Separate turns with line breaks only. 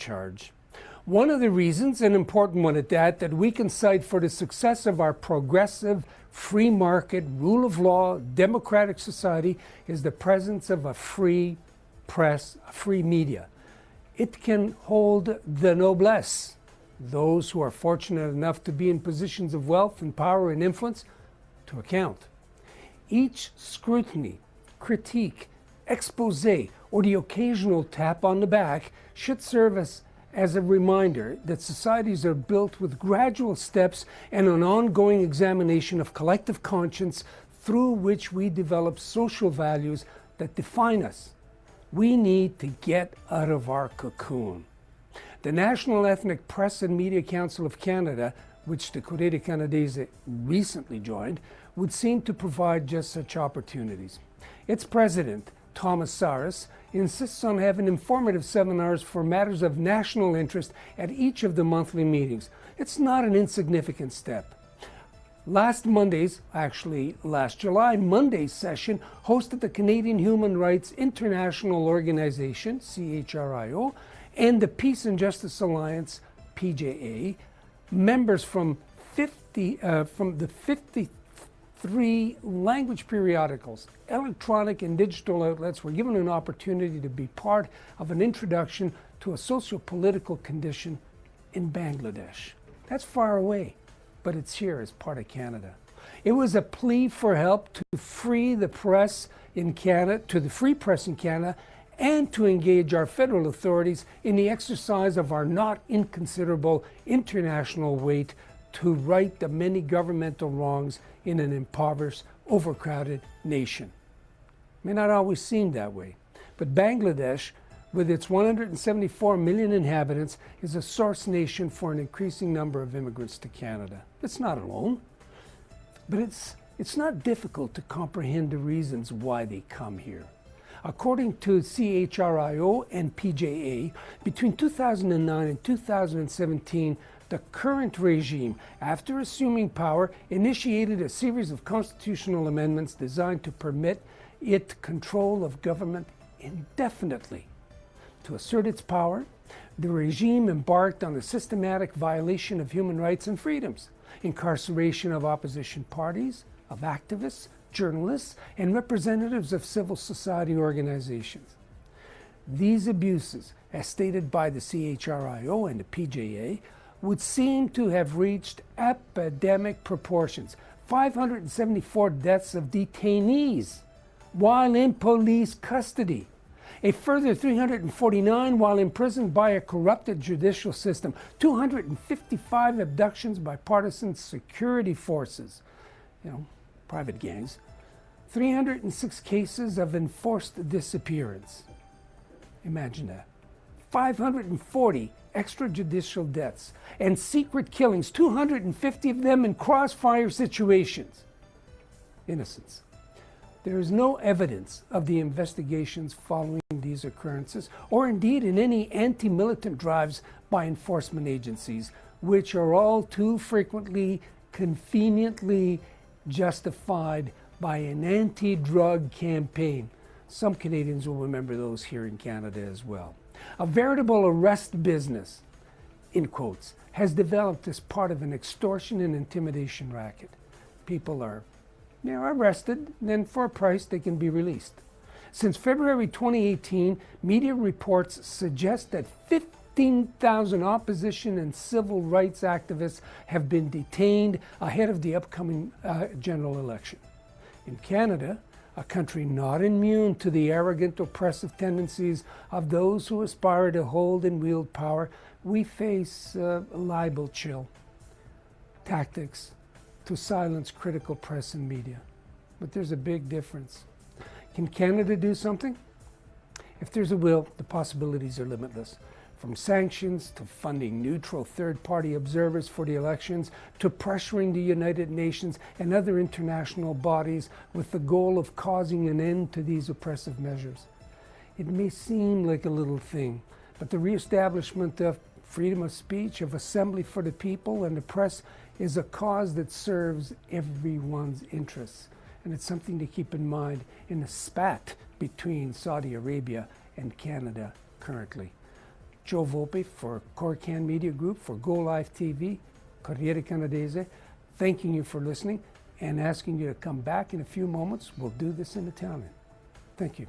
charge. One of the reasons, an important one at that we can cite for the success of our progressive, free market, rule of law, democratic society is the presence of a free press, a free media. It can hold the noblesse, those who are fortunate enough to be in positions of wealth and power and influence, to account. Each scrutiny, critique, expose, or the occasional tap on the back should serve as a reminder that societies are built with gradual steps and an ongoing examination of collective conscience through which we develop social values that define us. We need to get out of our cocoon. The National Ethnic Press and Media Council of Canada, which the Courrier des Canadiens recently joined, would seem to provide just such opportunities. Its president, Thomas Saras, insists on having informative seminars for matters of national interest at each of the monthly meetings. It's not an insignificant step. Last July, Monday's session hosted the Canadian Human Rights International Organization, CHRIO, and the Peace and Justice Alliance, PJA. Members from the 53 language periodicals, electronic and digital outlets were given an opportunity to be part of an introduction to a socio-political condition in Bangladesh. That's far away, but it's here as part of Canada. It was a plea for help to free the press in Canada, to the free press in Canada, and to engage our federal authorities in the exercise of our not inconsiderable international weight to right the many governmental wrongs in an impoverished, overcrowded nation. It may not always seem that way, but Bangladesh, with its 174 million inhabitants, is a source nation for an increasing number of immigrants to Canada. It's not alone, but it's not difficult to comprehend the reasons why they come here. According to CHRIO and PJA, between 2009 and 2017, the current regime, after assuming power, initiated a series of constitutional amendments designed to permit it control of government indefinitely. To assert its power, the regime embarked on a systematic violation of human rights and freedoms, incarceration of opposition parties, of activists, journalists, and representatives of civil society organizations. These abuses, as stated by the CHRIO and the PJA, would seem to have reached epidemic proportions. 574 deaths of detainees while in police custody. A further 349 while imprisoned by a corrupted judicial system. 255 abductions by partisan security forces, private gangs. 306 cases of enforced disappearance. Imagine that. 540 extrajudicial deaths and secret killings, 250 of them in crossfire situations. Innocents. There is no evidence of the investigations following these occurrences, or indeed in any anti-militant drives by enforcement agencies, which are all too frequently conveniently justified by an anti-drug campaign. Some Canadians will remember those here in Canada as well. A veritable arrest business, in quotes, has developed as part of an extortion and intimidation racket. People are arrested, then for a price they can be released. Since February 2018, media reports suggest that 15,000 opposition and civil rights activists have been detained ahead of the upcoming general election. In Canada, a country not immune to the arrogant, oppressive tendencies of those who aspire to hold and wield power, we face libel chill tactics to silence critical press and media. But there's a big difference. Can Canada do something? If there's a will, the possibilities are limitless. From sanctions to funding neutral third-party observers for the elections to pressuring the United Nations and other international bodies with the goal of causing an end to these oppressive measures. It may seem like a little thing, but the reestablishment of freedom of speech, of assembly for the people and the press is a cause that serves everyone's interests. And it's something to keep in mind in the spat between Saudi Arabia and Canada currently. Joe Volpe for Corcan Media Group, for Go Live TV, Corriere Canadese, thanking you for listening and asking you to come back in a few moments. We'll do this in Italian. Thank you.